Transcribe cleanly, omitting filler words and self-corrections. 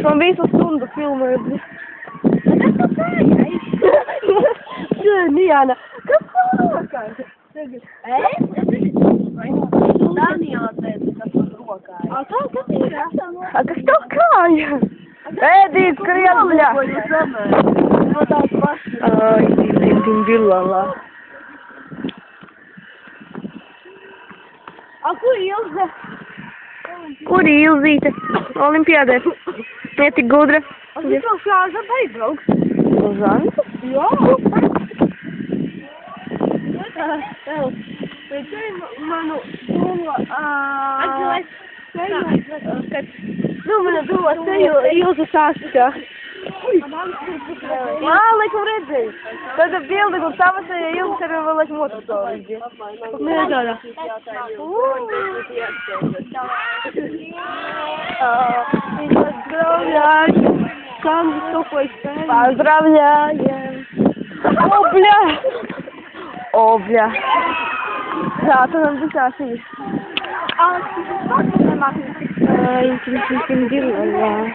Man visu stundu filmēju. Niana, kas rokās? Kas tev kāja? Ēdīt, krievļa! Ai, din villalla. Kur Ilze? Kur Ilzīte? Olimpiādē. Ne tik gudra. Viņš jau šāda aizbrauks. Uz Antas? Jā. Manu domu, mana doma seju Ilza sāstakā. Laikam redzēju. Tad bildi, kur tava seja Ilza ir vēl laikam otrs to līdzi. Mēģādā. Поздравляю. Сам за такой стоит. Поздравляю. О, бля. О, бля. Да, то нам высасываешь. А, интересно,